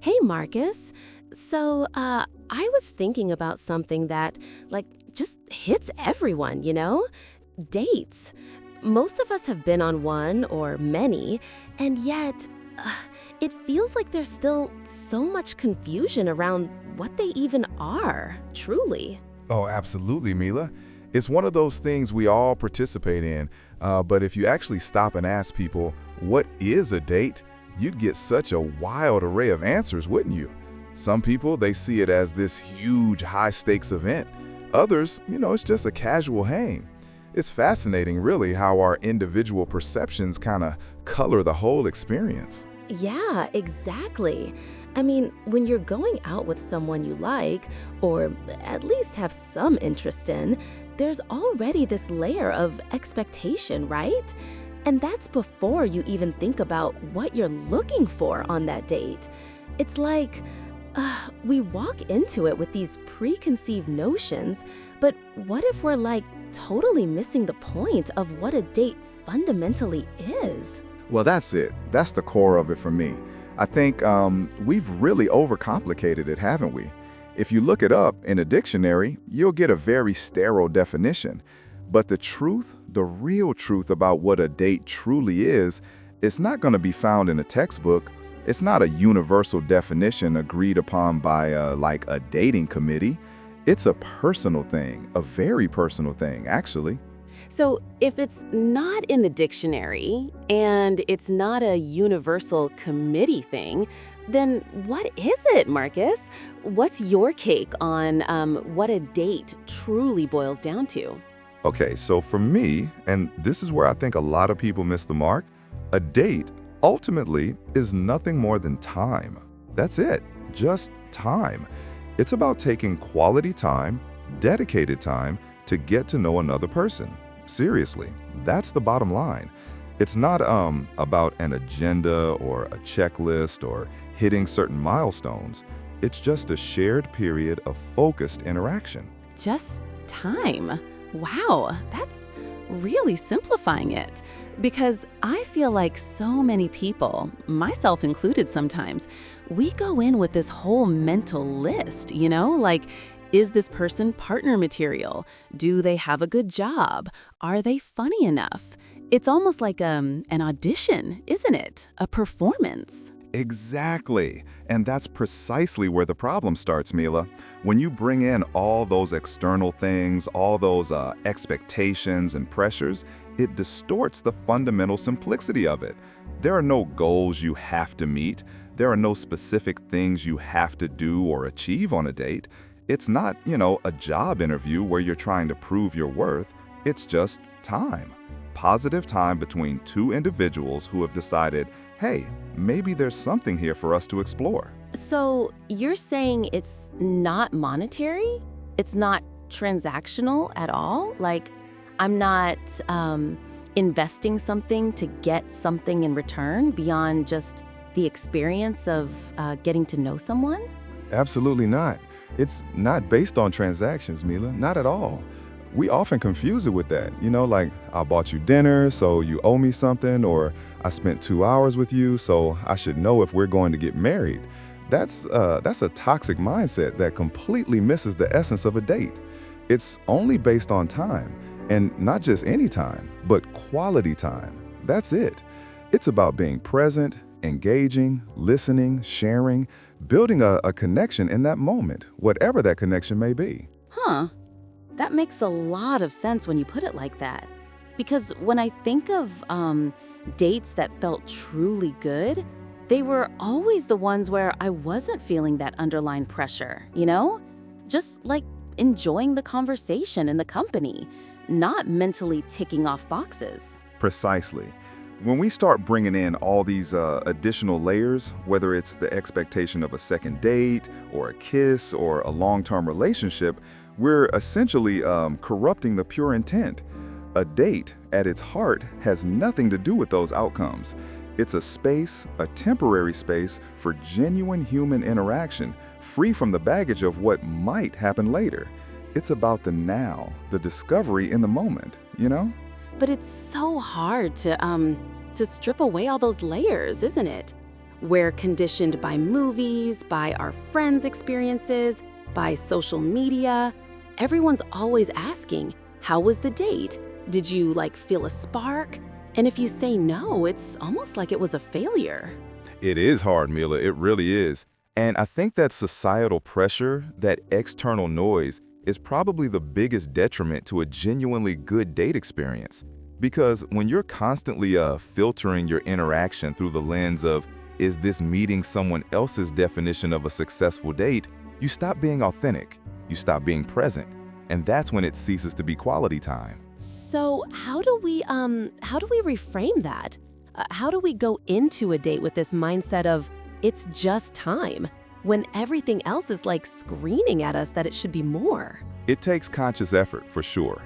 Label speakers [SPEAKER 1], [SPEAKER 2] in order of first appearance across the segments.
[SPEAKER 1] Hey, Marcus. I was thinking about something that, just hits everyone, Dates. Most of us have been on one or many, and yet, it feels like there's still so much confusion around what they even are, truly.
[SPEAKER 2] Oh, absolutely, Mila. It's one of those things we all participate in, but if you actually stop and ask people, what is a date, you'd get such a wild array of answers, wouldn't you? Some people, they see it as this huge, high-stakes event. Others, it's just a casual hang. It's fascinating, really, how our individual perceptions kind of color the whole experience.
[SPEAKER 1] Yeah, exactly. I mean, when you're going out with someone you like, or at least have some interest in, there's already this layer of expectation, right? And that's before you even think about what you're looking for on that date. It's like, we walk into it with these preconceived notions, but what if we're totally missing the point of what a date fundamentally is?
[SPEAKER 2] Well, that's it. That's the core of it for me. I think we've really overcomplicated it, haven't we? If you look it up in a dictionary, you'll get a very sterile definition. But the truth, the real truth about what a date truly is, it's not going to be found in a textbook. It's not a universal definition agreed upon by a dating committee. It's a personal thing, a very personal thing, actually.
[SPEAKER 1] So if it's not in the dictionary and it's not a universal committee thing, then what is it, Marcus? What's your take on what a date truly boils down to?
[SPEAKER 3] Okay, so for me, and this is where I think a lot of people miss the mark, a date ultimately is nothing more than time. That's it, just time. It's about taking quality time, dedicated time, to get to know another person. Seriously, that's the bottom line. It's not about an agenda or a checklist or hitting certain milestones. It's just a shared period of focused interaction.
[SPEAKER 4] Just time. Wow, that's really simplifying it. Because I feel like so many people, myself included sometimes, we go in with this whole mental list, is this person partner material? Do they have a good job? Are they funny enough? It's almost like an audition, isn't it? A performance.
[SPEAKER 2] Exactly. And that's precisely where the problem starts, Mila. When you bring in all those external things, all those expectations and pressures, it distorts the fundamental simplicity of it. There are no goals you have to meet. There are no specific things you have to do or achieve on a date. It's not, a job interview where you're trying to prove your worth. It's just time. Positive time between two individuals who have decided, hey, maybe there's something here for us to explore.
[SPEAKER 1] So you're saying it's not monetary? It's not transactional at all? I'm not investing something to get something in return beyond just the experience of getting to know someone?
[SPEAKER 2] Absolutely not. It's not based on transactions, Mila, not at all. We often confuse it with that. I bought you dinner, so you owe me something, or I spent 2 hours with you, so I should know if we're going to get married. That's a toxic mindset that completely misses the essence of a date. It's only based on time, and not just any time, but quality time. That's it. It's about being present, engaging, listening, sharing, building a connection in that moment, whatever that connection may be.
[SPEAKER 1] Huh. That makes a lot of sense when you put it like that. Because when I think of dates that felt truly good, they were always the ones where I wasn't feeling that underlying pressure, Just enjoying the conversation and the company, not mentally ticking off boxes.
[SPEAKER 2] Precisely. When we start bringing in all these additional layers, whether it's the expectation of a second date or a kiss or a long-term relationship, we're essentially corrupting the pure intent. A date, at its heart, has nothing to do with those outcomes. It's a space, a temporary space, for genuine human interaction, free from the baggage of what might happen later. It's about the now, the discovery in the moment,
[SPEAKER 1] But it's so hard to strip away all those layers, isn't it? We're conditioned by movies, by our friends' experiences, by social media. Everyone's always asking, how was the date? Did you feel a spark? And if you say no, it's almost like it was a failure.
[SPEAKER 3] It is hard, Mila. It really is. And I think that societal pressure, that external noise, is probably the biggest detriment to a genuinely good date experience. Because when you're constantly filtering your interaction through the lens of, is this meeting someone else's definition of a successful date, you stop being authentic, you stop being present, and that's when it ceases to be quality time.
[SPEAKER 1] So how do we reframe that? How do we go into a date with this mindset of it's just time when everything else is screaming at us that it should be more?
[SPEAKER 3] It takes conscious effort, for sure.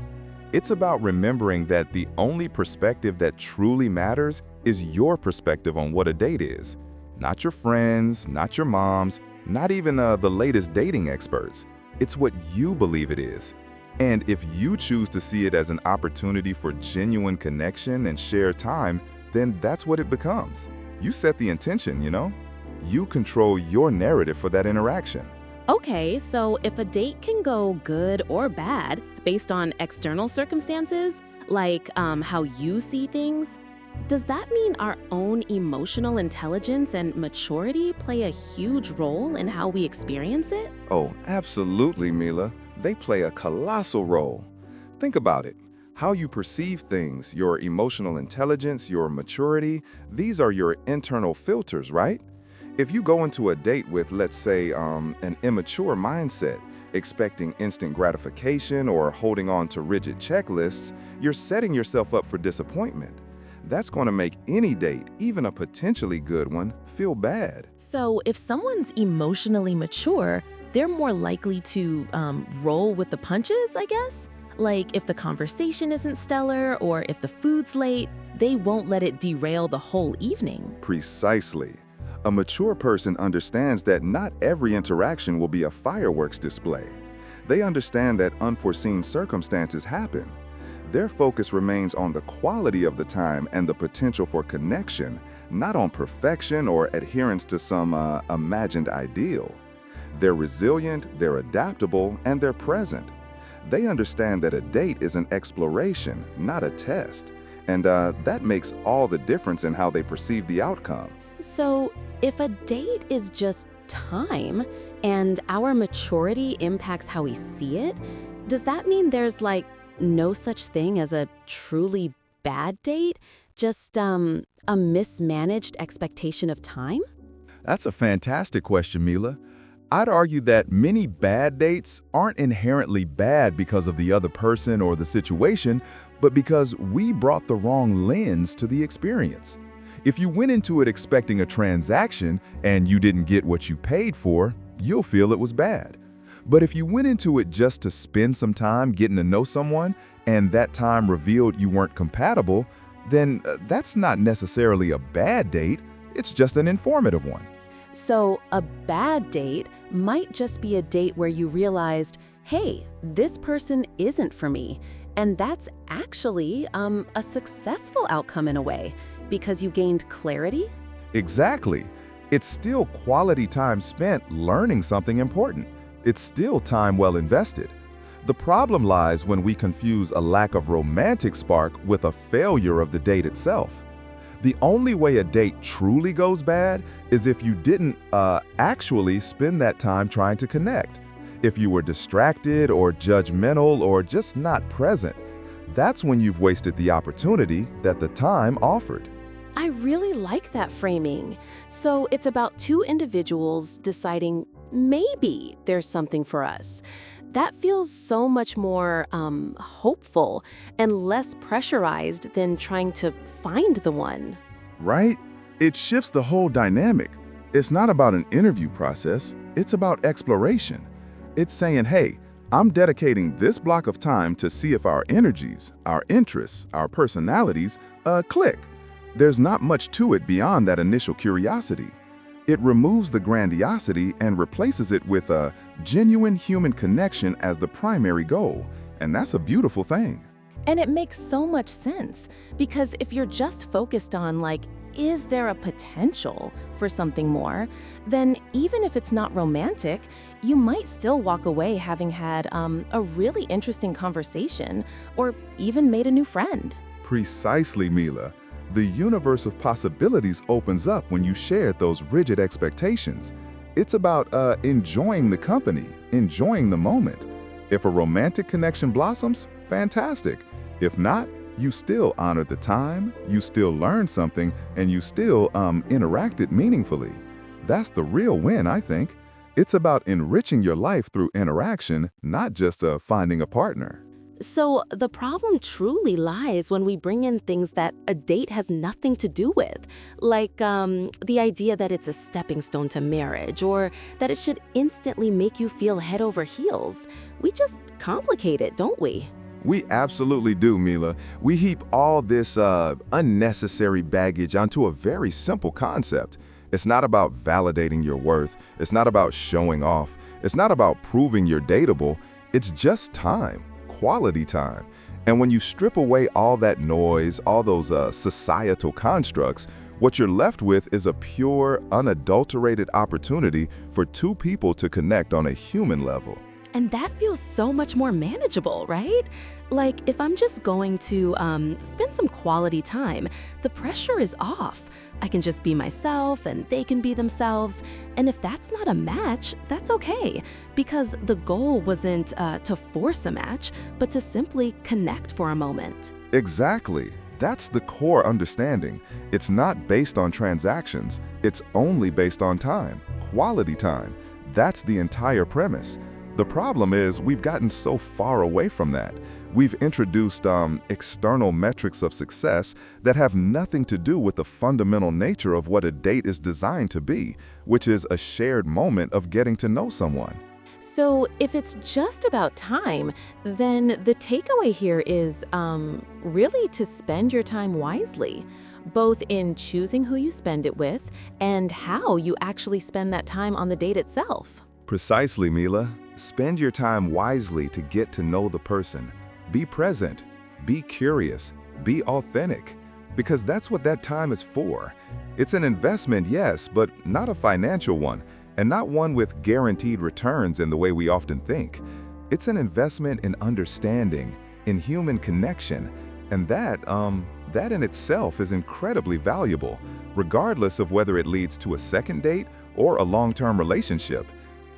[SPEAKER 3] It's about remembering that the only perspective that truly matters is your perspective on what a date is. Not your friends, not your moms, not even the latest dating experts. It's what you believe it is. And if you choose to see it as an opportunity for genuine connection and shared time, then that's what it becomes. You set the intention, you know? You control your narrative for that interaction.
[SPEAKER 1] Okay, so if a date can go good or bad based on external circumstances, how you see things, does that mean our own emotional intelligence and maturity play a huge role in how we experience it?
[SPEAKER 2] Oh, absolutely, Mila. They play a colossal role. Think about it. How you perceive things, your emotional intelligence, your maturity, these are your internal filters, right? If you go into a date with, let's say, an immature mindset, expecting instant gratification or holding on to rigid checklists, you're setting yourself up for disappointment. That's going to make any date, even a potentially good one, feel bad.
[SPEAKER 1] So if someone's emotionally mature, they're more likely to roll with the punches, I guess? If the conversation isn't stellar or if the food's late, they won't let it derail the whole evening.
[SPEAKER 2] Precisely. A mature person understands that not every interaction will be a fireworks display. They understand that unforeseen circumstances happen. Their focus remains on the quality of the time and the potential for connection, not on perfection or adherence to some imagined ideal. They're resilient, they're adaptable, and they're present. They understand that a date is an exploration, not a test. And that makes all the difference in how they perceive the outcome.
[SPEAKER 1] So if a date is just time and our maturity impacts how we see it, does that mean there's no such thing as a truly bad date? Just a mismanaged expectation of time?
[SPEAKER 3] That's a fantastic question, Mila. I'd argue that many bad dates aren't inherently bad because of the other person or the situation, but because we brought the wrong lens to the experience. If you went into it expecting a transaction and you didn't get what you paid for, you'll feel it was bad. But if you went into it just to spend some time getting to know someone and that time revealed you weren't compatible, then that's not necessarily a bad date, it's just an informative one.
[SPEAKER 1] So a bad date might just be a date where you realized, hey, this person isn't for me. And that's actually a successful outcome in a way, because you gained clarity?
[SPEAKER 3] Exactly. It's still quality time spent learning something important. It's still time well invested. The problem lies when we confuse a lack of romantic spark with a failure of the date itself. The only way a date truly goes bad is if you didn't actually spend that time trying to connect. If you were distracted or judgmental or just not present, that's when you've wasted the opportunity that the time offered.
[SPEAKER 1] I really like that framing. So it's about two individuals deciding maybe there's something for us. That feels so much more hopeful and less pressurized than trying to find the one.
[SPEAKER 2] Right? It shifts the whole dynamic. It's not about an interview process, it's about exploration. It's saying, hey, I'm dedicating this block of time to see if our energies, our interests, our personalities click. There's not much to it beyond that initial curiosity. It removes the grandiosity and replaces it with a genuine human connection as the primary goal, and that's a beautiful thing.
[SPEAKER 1] And it makes so much sense, because if you're just focused on is there a potential for something more, then even if it's not romantic, you might still walk away having had a really interesting conversation or even made a new friend.
[SPEAKER 2] Precisely, Mila. The universe of possibilities opens up when you share those rigid expectations. It's about enjoying the company, enjoying the moment. If a romantic connection blossoms, fantastic. If not, you still honor the time, you still learn something, and you still interacted meaningfully. That's the real win, I think. It's about enriching your life through interaction, not just finding a partner.
[SPEAKER 1] So the problem truly lies when we bring in things that a date has nothing to do with, like the idea that it's a stepping stone to marriage or that it should instantly make you feel head over heels. We just complicate it, don't we?
[SPEAKER 2] We absolutely do, Mila. We heap all this unnecessary baggage onto a very simple concept. It's not about validating your worth. It's not about showing off. It's not about proving you're dateable. It's just time. Quality time. And when you strip away all that noise, all those societal constructs, what you're left with is a pure, unadulterated opportunity for two people to connect on a human level.
[SPEAKER 1] And that feels so much more manageable, right? Like if I'm just going to spend some quality time, the pressure is off. I can just be myself and they can be themselves. And if that's not a match, that's okay. Because the goal wasn't to force a match, but to simply connect for a moment.
[SPEAKER 2] Exactly. That's the core understanding. It's not based on transactions. It's only based on time, quality time. That's the entire premise. The problem is we've gotten so far away from that. We've introduced external metrics of success that have nothing to do with the fundamental nature of what a date is designed to be, which is a shared moment of getting to know someone.
[SPEAKER 1] So if it's just about time, then the takeaway here is really to spend your time wisely, both in choosing who you spend it with and how you actually spend that time on the date itself.
[SPEAKER 2] Precisely, Mila. Spend your time wisely to get to know the person. Be present, be curious, be authentic, because that's what that time is for. It's an investment, yes, but not a financial one, and not one with guaranteed returns in the way we often think. It's an investment in understanding, in human connection, and that in itself is incredibly valuable, regardless of whether it leads to a second date or a long-term relationship.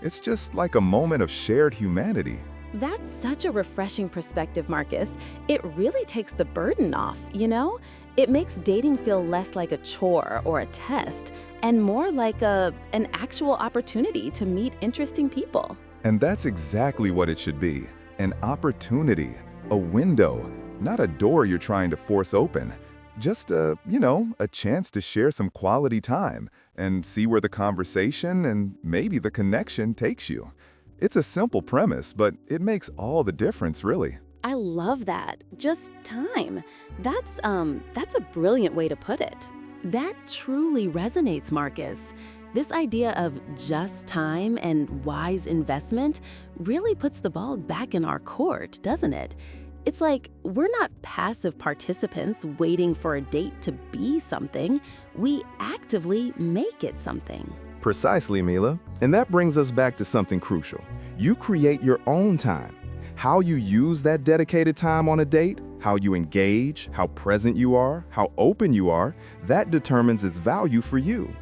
[SPEAKER 2] It's just like a moment of shared humanity.
[SPEAKER 1] That's such a refreshing perspective, Marcus. It really takes the burden off, you know? It makes dating feel less like a chore or a test and more like an actual opportunity to meet interesting people.
[SPEAKER 2] And that's exactly what it should be. An opportunity, a window, not a door you're trying to force open. Just a chance to share some quality time and see where the conversation and maybe the connection takes you. It's a simple premise, but it makes all the difference, really.
[SPEAKER 1] I love that. Just time. That's a brilliant way to put it. That truly resonates, Marcus. This idea of just time and wise investment really puts the ball back in our court, doesn't it? It's like we're not passive participants waiting for a date to be something. We actively make it something.
[SPEAKER 5] Precisely, Mila. And that brings us back to something crucial. You create your own time. How you use that dedicated time on a date, how you engage, how present you are, how open you are, that determines its value for you.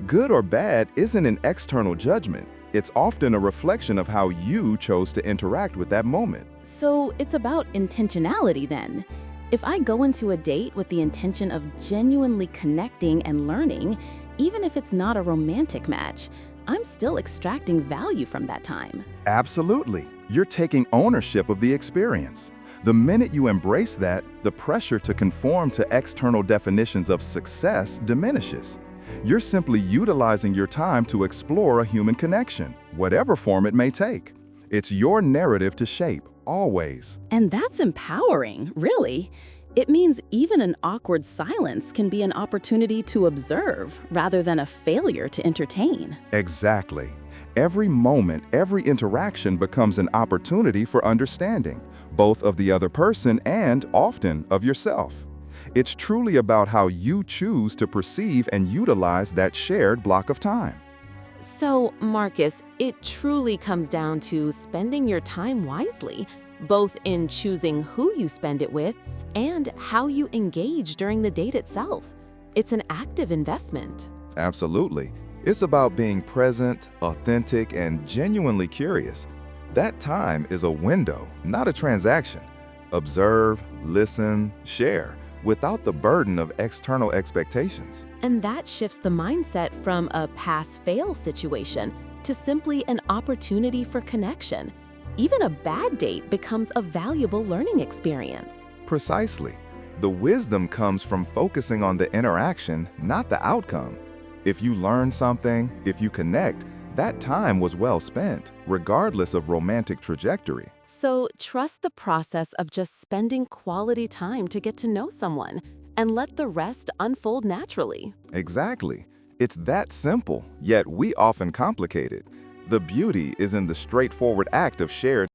[SPEAKER 5] Good or bad isn't an external judgment. It's often a reflection of how you chose to interact with that moment.
[SPEAKER 1] So it's about intentionality then. If I go into a date with the intention of genuinely connecting and learning, even if it's not a romantic match, I'm still extracting value from that time.
[SPEAKER 5] Absolutely. You're taking ownership of the experience. The minute you embrace that, the pressure to conform to external definitions of success diminishes. You're simply utilizing your time to explore a human connection, whatever form it may take. It's your narrative to shape, always.
[SPEAKER 1] And that's empowering, really. It means even an awkward silence can be an opportunity to observe rather than a failure to entertain.
[SPEAKER 5] Exactly. Every moment, every interaction becomes an opportunity for understanding, both of the other person and often of yourself. It's truly about how you choose to perceive and utilize that shared block of time.
[SPEAKER 4] So, Marcus, it truly comes down to spending your time wisely, both in choosing who you spend it with and how you engage during the date itself. It's an active investment.
[SPEAKER 5] Absolutely. It's about being present, authentic, and genuinely curious. That time is a window, not a transaction. Observe, listen, share, without the burden of external expectations.
[SPEAKER 4] And that shifts the mindset from a pass-fail situation to simply an opportunity for connection. Even a bad date becomes a valuable learning experience.
[SPEAKER 5] Precisely. The wisdom comes from focusing on the interaction, not the outcome. If you learn something, if you connect, that time was well spent, regardless of romantic trajectory.
[SPEAKER 4] So trust the process of just spending quality time to get to know someone and let the rest unfold naturally.
[SPEAKER 5] Exactly. It's that simple, yet we often complicate it. The beauty is in the straightforward act of shared